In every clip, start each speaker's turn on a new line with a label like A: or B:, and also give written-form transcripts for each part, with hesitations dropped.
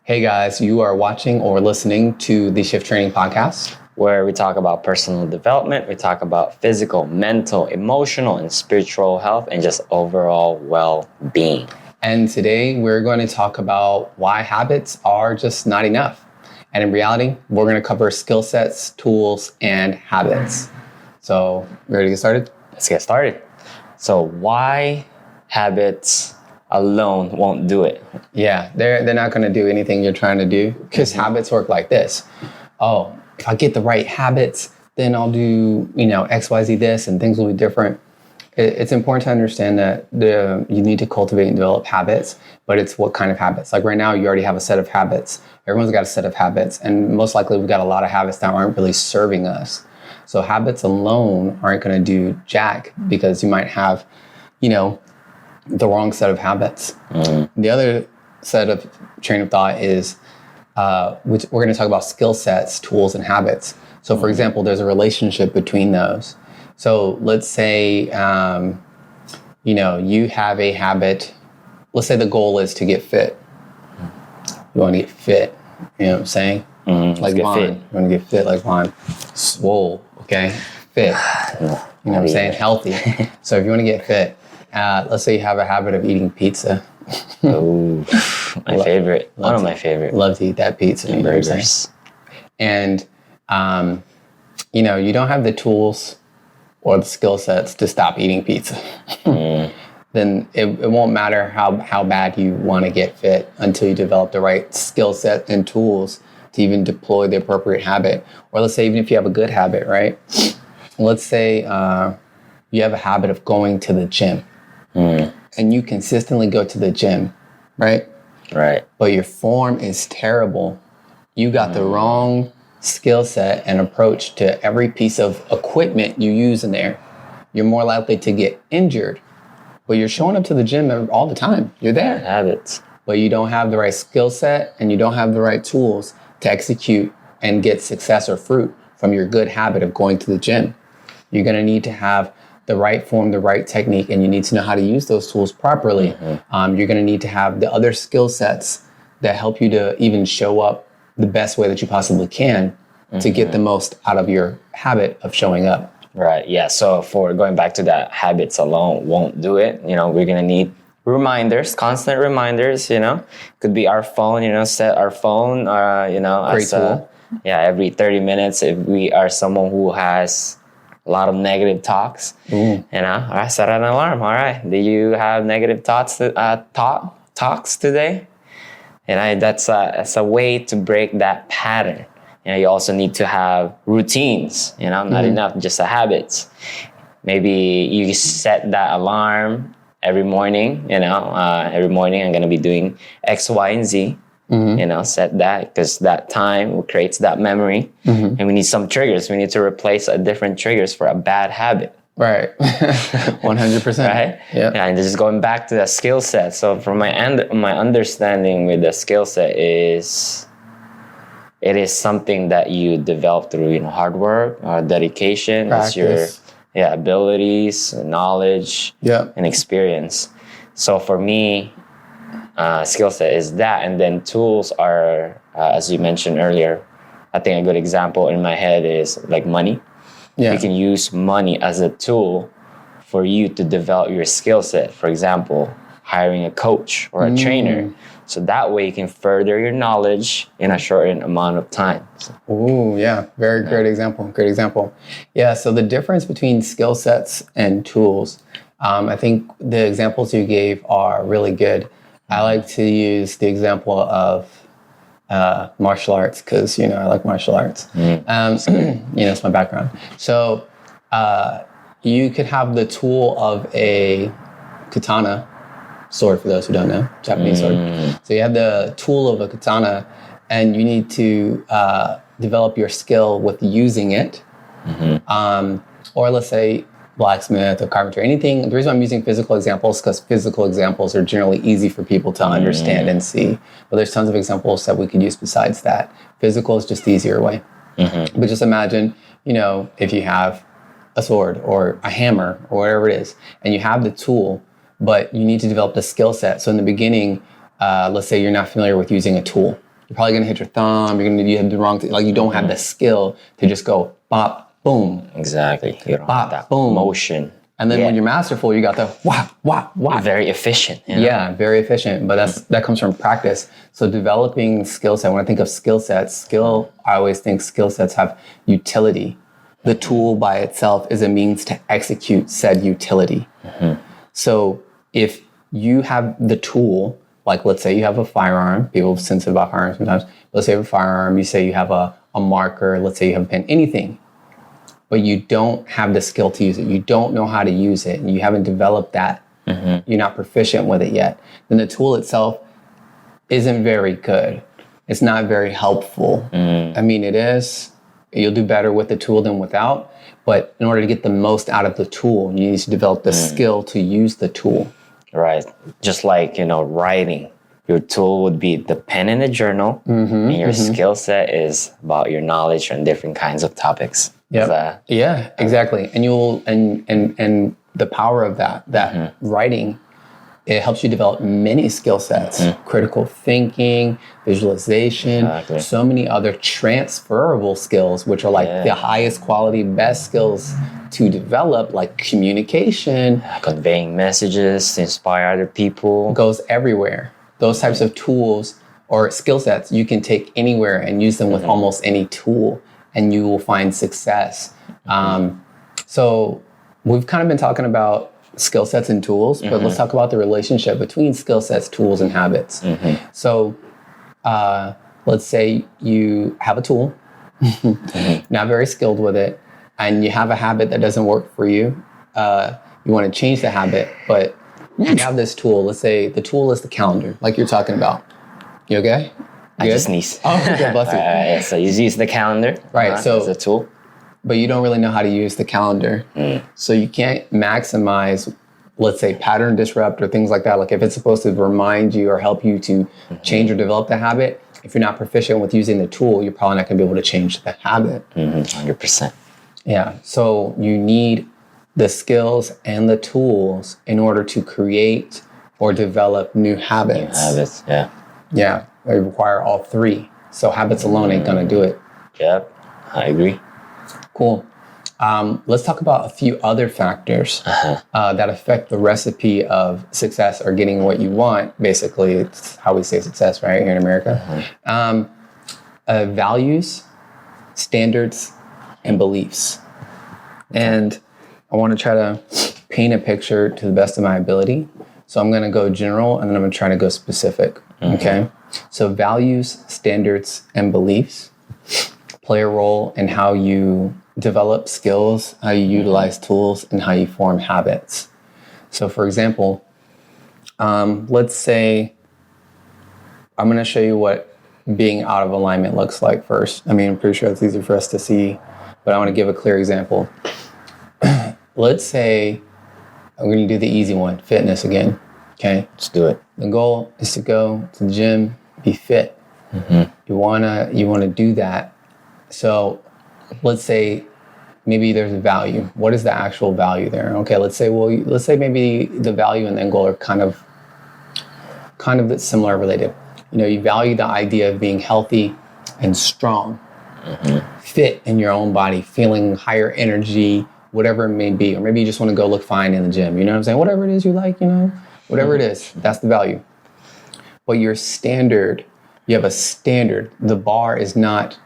A: Hey guys, you are watching or listening to the Shift Training Podcast,
B: where we talk about personal development, we talk about physical, mental, emotional, and spiritual health, and just overall well-being.
A: And today we're going to talk about why habits are just not enough. And in reality, we're going to cover skill sets, tools, and habits. So, ready to get started?
B: Let's get started. So why habits alone won't do it?
A: Yeah, they're not going to do anything you're trying to do, because habits work like this. Oh, if I get the right habits, then I'll do, X, Y, Z this, and things will be different. It's important to understand that you need to cultivate and develop habits, but it's what kind of habits. Like right now, you already have a set of habits. Everyone's got a set of habits, and most likely we've got a lot of habits that aren't really serving us. So habits alone aren't going to do jack, because you might have, the wrong set of habits. The other set of train of thought is, which we're going to talk about skill sets, tools, and habits. So for example, there's a relationship between those. So let's say, you have a habit. Let's say the goal is to get fit. You want to get fit. You know what I'm saying? Like Vaughn. You want to get fit like Vaughn. Swole, okay? Fit. You know what I'm saying? Healthy. So if you want to get fit, let's say you have a habit of eating pizza.
B: Oh, my favorite. One of my favorite.
A: Love to eat that pizza.
B: And burgers.
A: And, you don't have the tools or the skill sets to stop eating pizza. Then it won't matter how bad you want to get fit until you develop the right skill set and tools to even deploy the appropriate habit. Or let's say even if you have a good habit, right? Let's say you have a habit of going to the gym. And you consistently go to the gym, right?
B: Right.
A: But your form is terrible. You got the wrong skill set and approach to every piece of equipment you use in there. You're more likely to get injured. But you're showing up to the gym all the time. You're there.
B: Habits.
A: But you don't have the right skill set and you don't have the right tools to execute and get success or fruit from your good habit of going to the gym. You're going to need to have the right form, the right technique, and you need to know how to use those tools properly. You're going to need to have the other skill sets that help you to even show up the best way that you possibly can to get the most out of your habit of showing up.
B: Right. Yeah. So for going back to that, habits alone won't do it. We're going to need reminders, constant reminders, could be our phone, set our phone,
A: Great tool.
B: Every 30 minutes, if we are someone who has a lot of negative talks, all right, set an alarm. All right. Do you have negative talks today? That's a way to break that pattern. You also need to have routines, not enough just the habits. Maybe you set that alarm every morning, every morning I'm going to be doing X, Y, and Z. Set that, because that time creates that memory. And we need some triggers. We need to replace different triggers for a bad habit.
A: Right. 100%.
B: Right?
A: Yeah.
B: And just going back to the skill set. So from my understanding with the skill set is, it is something that you develop through, hard work, dedication.
A: Practice.
B: It's your abilities, knowledge, and experience. So for me, skill set is that, and then tools are, as you mentioned earlier, I think a good example in my head is like money. You can use money as a tool for you to develop your skill set. For example, hiring a coach or a trainer. So that way you can further your knowledge in a shortened amount of time.
A: Oh, yeah. Very great example. Great example. Yeah. So the difference between skill sets and tools, I think the examples you gave are really good. I like to use the example of martial arts because, I like martial arts. It's my background. So you could have the tool of a katana sword, for those who don't know, Japanese sword. So you have the tool of a katana and you need to develop your skill with using it. Or let's say blacksmith or carpenter, anything. The reason I'm using physical examples is because physical examples are generally easy for people to understand and see. But there's tons of examples that we could use besides that. Physical is just the easier way. But just imagine, if you have a sword or a hammer or whatever it is, and you have the tool, but you need to develop the skill set. So in the beginning, let's say you're not familiar with using a tool. you're probably gonna hit your thumb. You have the wrong thing. Like you don't have the skill to just go bop, boom.
B: Exactly. You don't
A: Bop,
B: have that
A: boom.
B: motion.
A: And then when you're masterful, you got the wah, wah, wah.
B: Very efficient. You know?
A: Yeah, very efficient. But that comes from practice. So developing skill set. When I think of skill sets, I always think skill sets have utility. The tool by itself is a means to execute said utility. So if you have the tool, like let's say you have a firearm, people are sensitive about firearms sometimes. Let's say you have a firearm, you say you have a marker, let's say you have a pen, anything. But you don't have the skill to use it. You don't know how to use it, and you haven't developed that. You're not proficient with it yet. Then the tool itself isn't very good. It's not very helpful. I mean, it is. You'll do better with the tool than without. But in order to get the most out of the tool, you need to develop the skill to use the tool.
B: Right. Just like, writing. Your tool would be the pen and the journal, and your skill set is about your knowledge on different kinds of topics.
A: Yeah. Yeah, exactly. And you'll and the power of that writing, it helps you develop many skill sets: critical thinking, visualization, so many other transferable skills, which are like the highest quality, best skills to develop, like communication,
B: conveying messages to inspire other people.
A: Goes everywhere. Those types of tools or skill sets you can take anywhere and use them with almost any tool, and you will find success. So we've kind of been talking about skill sets and tools, but let's talk about the relationship between skill sets, tools, and habits. So let's say you have a tool, not very skilled with it, and you have a habit that doesn't work for you. You want to change the habit, but you have this tool. Let's say the tool is the calendar, like you're talking about. You okay?
B: I just sneeze.
A: Oh, okay, bless you.
B: So you use the calendar,
A: right? So
B: as a tool,
A: but you don't really know how to use the calendar, so you can't maximize, let's say, pattern disrupt or things like that. Like if it's supposed to remind you or help you to change or develop the habit, if you're not proficient with using the tool, you're probably not going to be able to change the habit.
B: 100%.
A: Yeah. So you need the skills and the tools in order to create or develop new habits. Yeah. They require all three. So habits alone ain't gonna do it.
B: Yep, I agree.
A: Cool. Let's talk about a few other factors that affect the recipe of success or getting what you want. Basically, it's how we say success, right, here in America. Values, standards, and beliefs. And I want to try to paint a picture to the best of my ability. So I'm going to go general, and then I'm going to try to go specific. Okay. So values, standards, and beliefs play a role in how you develop skills, how you utilize tools, and how you form habits. So for example, let's say I'm going to show you what being out of alignment looks like first. I mean, I'm pretty sure it's easy for us to see, but I want to give a clear example. Let's say I'm going to do the easy one, fitness again. Okay,
B: let's do it.
A: The goal is to go to the gym, be fit. You wanna do that. So let's say maybe there's a value. What is the actual value there? Okay, let's say maybe the value and the end goal are kind of similar, related. You value the idea of being healthy and strong, fit in your own body, feeling higher energy, whatever it may be. Or maybe you just want to go look fine in the gym. You know what I'm saying? Whatever it is you like, whatever it is, that's the value. But your standard, you have a standard. The bar is not,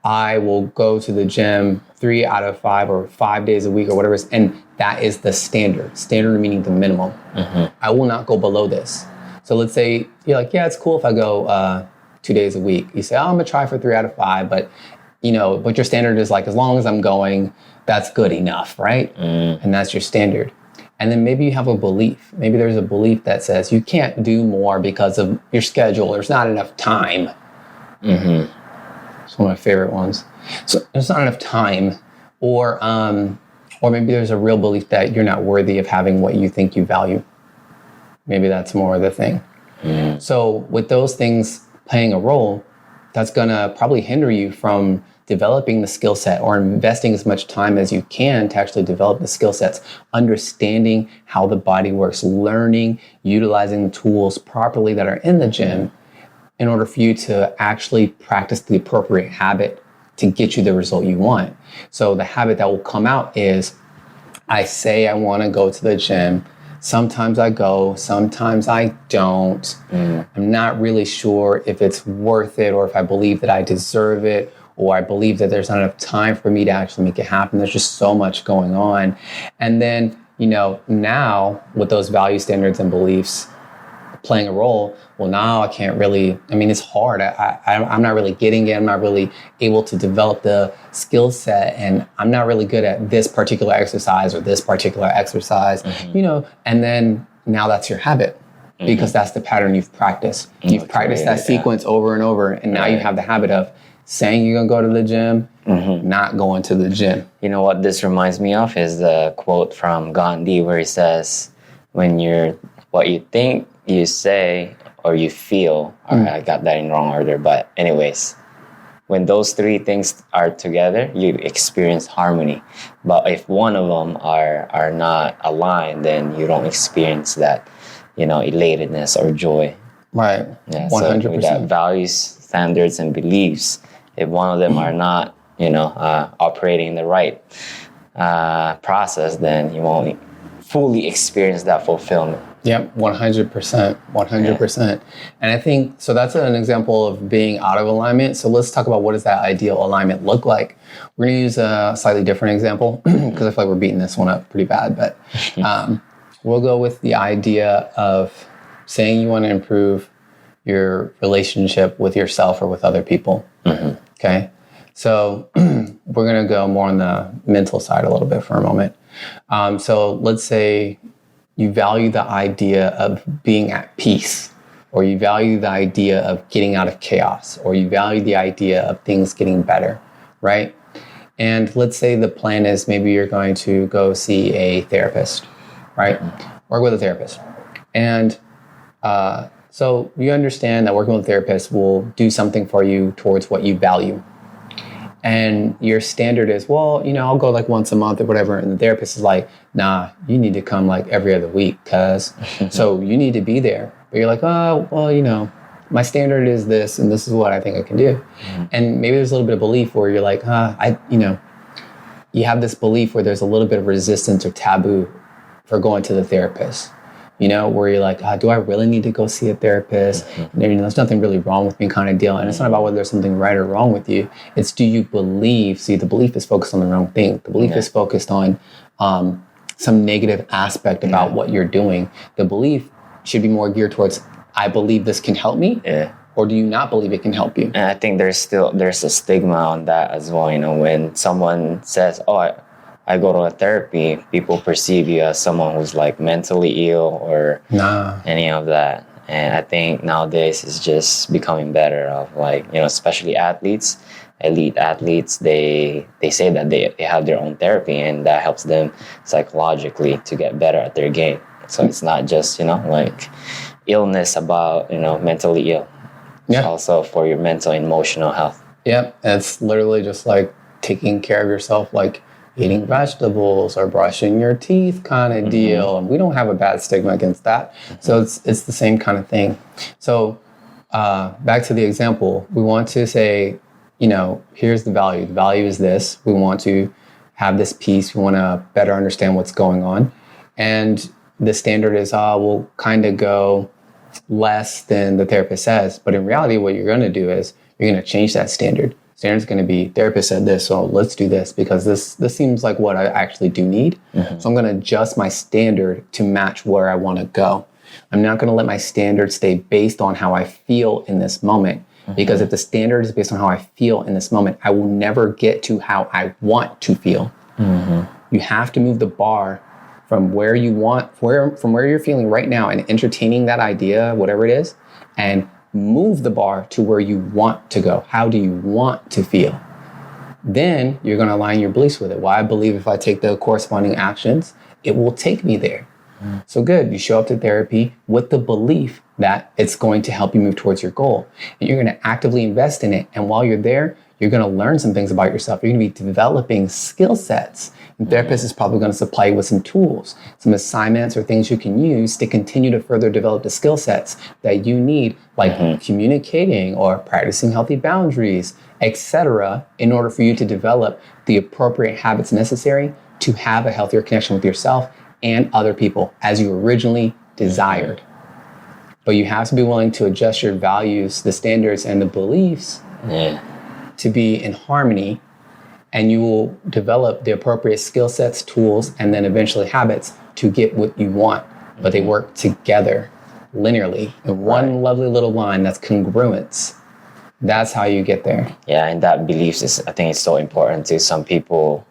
A: I will go to the gym 3 out of 5 or 5 days a week or whatever it is, and that is the standard. Standard meaning the minimum. I will not go below this. So let's say you're like, yeah, it's cool if I go 2 days a week. You say, I'm gonna try for 3 out of 5, but but your standard is like, as long as I'm going, that's good enough, right? And that's your standard. And then maybe you have a belief. Maybe there's a belief that says you can't do more because of your schedule. There's not enough time. It's one of my favorite ones. So there's not enough time, or maybe there's a real belief that you're not worthy of having what you think you value. Maybe that's more the thing. So with those things playing a role, that's gonna probably hinder you from developing the skill set or investing as much time as you can to actually develop the skill sets, understanding how the body works, learning, utilizing the tools properly that are in the gym, in order for you to actually practice the appropriate habit to get you the result you want. So the habit that will come out is, I say I want to go to the gym. Sometimes I go, sometimes I don't. I'm not really sure if it's worth it, or if I believe that I deserve it, or I believe that there's not enough time for me to actually make it happen. There's just so much going on. And then, now with those value standards and beliefs playing a role, well, now I can't really, it's hard. I'm not really getting it. I'm not really able to develop the skill set, and I'm not really good at this particular exercise or this particular exercise, and then now that's your habit, because that's the pattern you've practiced. You've practiced that sequence over and over, and now you have the habit of saying you're going to go to the gym, not going to the gym.
B: You know what this reminds me of is the quote from Gandhi where he says, what you think, you say, or you feel, I got that in wrong order, but anyways, when those three things are together, you experience harmony. But if one of them are not aligned, then you don't experience that, elatedness or joy.
A: Right.
B: Yeah,
A: 100%.
B: So with that values, standards, and beliefs, if one of them are not, operating in the right process, then you won't fully experience that fulfillment.
A: Yep, 100%, 100%. And I think, so that's an example of being out of alignment. So let's talk about, what does that ideal alignment look like? We're going to use a slightly different example because I feel like we're beating this one up pretty bad, but we'll go with the idea of saying you want to improve your relationship with yourself or with other people. Okay. So we're going to go more on the mental side a little bit for a moment. So let's say you value the idea of being at peace, or you value the idea of getting out of chaos, or you value the idea of things getting better, right? And let's say the plan is, maybe you're going to go see a therapist, right? Work with a therapist. And so you understand that working with a therapist will do something for you towards what you value. And your standard is, well, I'll go like once a month or whatever. And the therapist is like, nah, you need to come like every other week, cuz so you need to be there. But you're like, oh, well, my standard is this, and this is what I think I can do. And maybe there's a little bit of belief where you're like, you have this belief where there's a little bit of resistance or taboo for going to the therapist. Where you're like, do I really need to go see a therapist? And, there's nothing really wrong with me, kind of deal. And it's not about whether there's something right or wrong with you. It's, do you believe? See, the belief is focused on the wrong thing. The belief is focused on some negative aspect about what you're doing. The belief should be more geared towards, I believe this can help me.
B: Yeah.
A: Or do you not believe it can help you?
B: And I think there's a stigma on that as well. When someone says, oh, I go to a therapy, people perceive you as someone who's like mentally ill or any of that. And I think nowadays it's just becoming better of like, especially athletes, elite athletes, they say that they have their own therapy, and that helps them psychologically to get better at their game. So it's not just, like illness about, mentally ill. It's also for your mental and emotional health.
A: Yep. It's literally just like taking care of yourself, like eating vegetables or brushing your teeth kind of deal. And we don't have a bad stigma against that. So it's the same kind of thing. So back to the example, we want to say, here's the value. The value is this. We want to have this peace. We want to better understand what's going on. And the standard is, we'll kind of go less than the therapist says. But in reality, what you're going to do is you're going to change that standard. Standard's going to be, therapist said this, so let's do this because this seems like what I actually do need. So I'm going to adjust my standard to match where I want to go. I'm not going to let my standard stay based on how I feel in this moment, because if the standard is based on how I feel in this moment, I will never get to how I want to feel. You have to move the bar from where you want, from where you're feeling right now and entertaining that idea, whatever it is, and move the bar to where you want to go. How do you want to feel? Then you're going to align your beliefs with it. Well, I believe if I take the corresponding actions, it will take me there. So good. You show up to therapy with the belief that it's going to help you move towards your goal. And you're going to actively invest in it. And while you're there, you're going to learn some things about yourself. You're going to be developing skill sets. And therapist is probably going to supply you with some tools, some assignments or things you can use to continue to further develop the skill sets that you need, like communicating or practicing healthy boundaries, etc., in order for you to develop the appropriate habits necessary to have a healthier connection with yourself and other people as you originally desired. But you have to be willing to adjust your values, the standards, and the beliefs to be in harmony, and you will develop the appropriate skill sets, tools, and then eventually habits to get what you want. But they work together linearly in one lovely little line that's congruence. That's how you get there.
B: Yeah, and that beliefs is, I think it's so important to some people.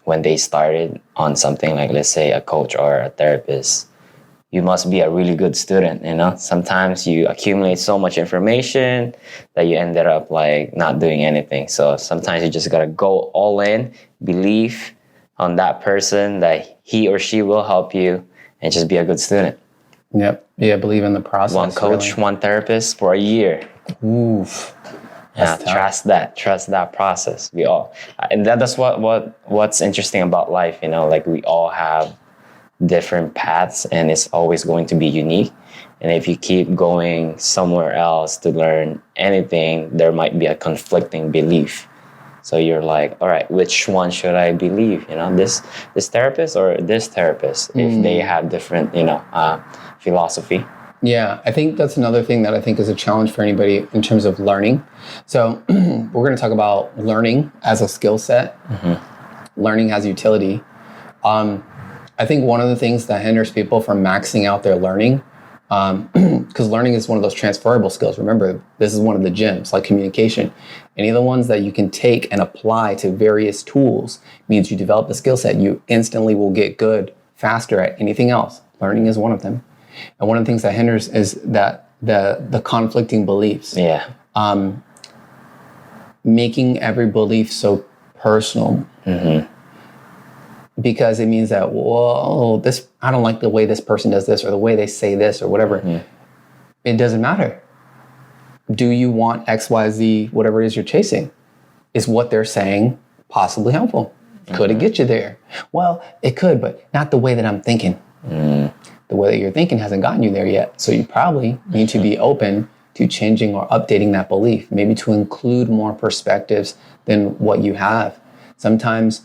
B: When they started on something like, let's say, a coach or a therapist, you must be a really good student, you know? Sometimes you accumulate so much information that you ended up like not doing anything. So sometimes you just gotta go all in, believe on that person that he or she will help you, and just be a good student.
A: Yep. Yeah, believe in the process.
B: One coach, really. One therapist for a year.
A: Oof.
B: Yeah, trust that process. We all, and that's what's interesting about life, you know, like we all have different paths and it's always going to be unique. And if you keep going somewhere else to learn anything, there might be a conflicting belief. So you're like, all right, which one should I believe? You know, this therapist or this therapist, if they have different, you know, philosophy.
A: Yeah, I think that's another thing that I think is a challenge for anybody in terms of learning. So we're going to talk about learning as a skill set, learning as utility. I think one of the things that hinders people from maxing out their learning, because learning is one of those transferable skills. Remember, this is one of the gems, like communication. Any of the ones that you can take and apply to various tools means you develop the skill set. You instantly will get good faster at anything else. Learning is one of them. And one of the things that hinders is that the conflicting beliefs.
B: Yeah.
A: Making every belief so personal. Because it means that, well, I don't like the way this person does this or the way they say this or whatever. It doesn't matter. Do you want X, Y, Z, whatever it is you're chasing? Is what they're saying possibly helpful? Could it get you there? Well, it could, but not the way that I'm thinking. The way that you're thinking hasn't gotten you there yet. So you probably need to be open to changing or updating that belief, maybe to include more perspectives than what you have. Sometimes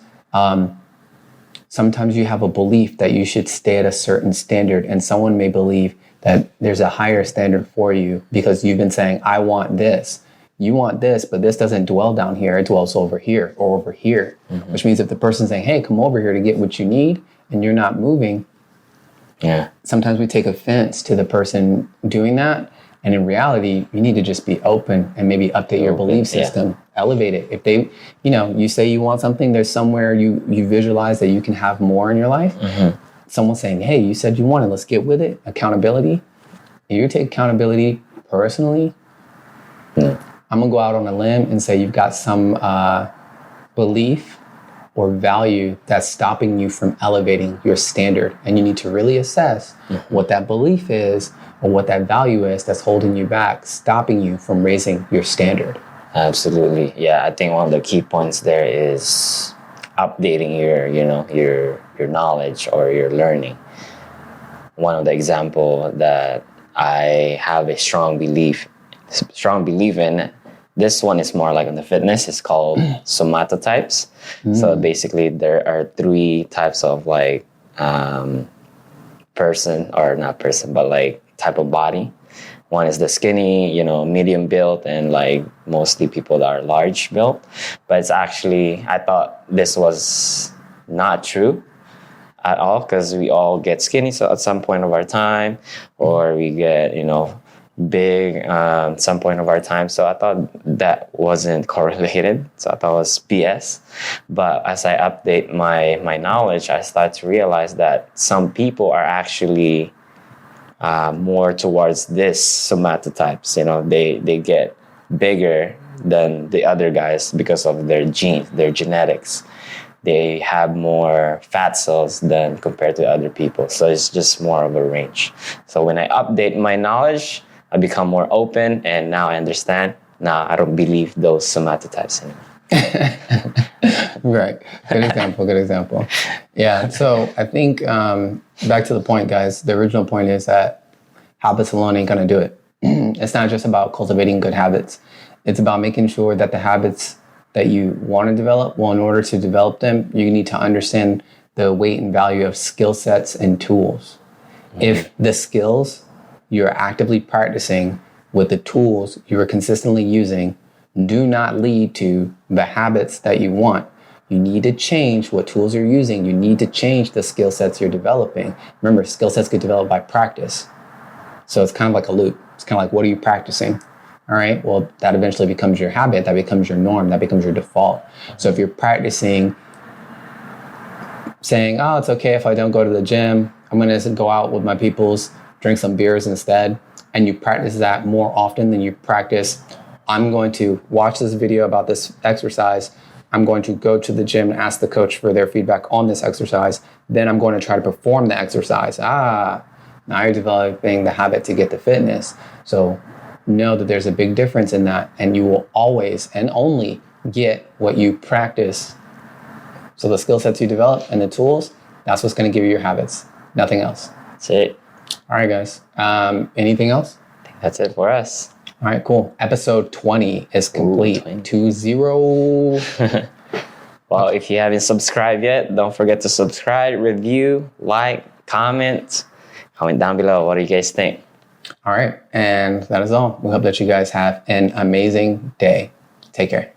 A: you have a belief that you should stay at a certain standard, and someone may believe that there's a higher standard for you because you've been saying, I want this. You want this, but this doesn't dwell down here. It dwells over here or over here, which means if the person's saying, hey, come over here to get what you need, and you're not moving, sometimes we take offense to the person doing that. And in reality, you need to just be open and maybe update your belief system, elevate it. If they, you say you want something, there's somewhere you visualize that you can have more in your life. Someone saying, hey, you said you wanted, let's get with it. Accountability. If you take accountability personally, I'm going to go out on a limb and say you've got some belief or value that's stopping you from elevating your standard. And you need to really assess what that belief is or what that value is that's holding you back, stopping you from raising your standard.
B: Absolutely. Yeah, I think one of the key points there is updating your knowledge or your learning. One of the example that I have a strong belief in, this one is more like on the fitness, it's called somatotypes. So basically there are 3 types of like type of body. One is the skinny, medium built, and like mostly people that are large built. But it's actually, I thought this was not true at all, because we all get skinny so at some point of our time, or we get, big at some point of our time. So I thought that wasn't correlated. So I thought it was BS. But as I update my knowledge, I start to realize that some people are actually more towards this somatotypes. They get bigger than the other guys because of their genes, their genetics. They have more fat cells than compared to other people. So it's just more of a range. So when I update my knowledge, I become more open, and now I understand nah, I don't believe those somatotypes anymore.
A: Right. Good example. Good example. Yeah. So I think back to the point, guys. The original point is that habits alone ain't gonna do it. It's not just about cultivating good habits. It's about making sure that the habits that you want to develop, well, in order to develop them, you need to understand the weight and value of skill sets and tools. If the skills you're actively practicing with the tools you are consistently using do not lead to the habits that you want, you need to change what tools you're using. You need to change the skill sets you're developing. Remember, skill sets get developed by practice. So it's kind of like a loop. It's kind of like, what are you practicing? All right, well, that eventually becomes your habit. That becomes your norm. That becomes your default. So if you're practicing saying, oh, it's okay if I don't go to the gym, I'm going to go out with my peoples, drink some beers instead, and you practice that more often than you practice, I'm going to watch this video about this exercise, I'm going to go to the gym and ask the coach for their feedback on this exercise, then I'm going to try to perform the exercise. Now you're developing the habit to get the fitness. So know that there's a big difference in that, and you will always and only get what you practice. So the skill sets you develop and the tools, that's what's going to give you your habits. Nothing else.
B: That's it.
A: All right, guys. Anything else?
B: I think that's it for us.
A: All right, cool. Episode 20 is complete. 20.
B: Well, if you haven't subscribed yet, don't forget to subscribe, review, like, comment down below. What do you guys think?
A: All right. And that is all. We hope that you guys have an amazing day. Take care.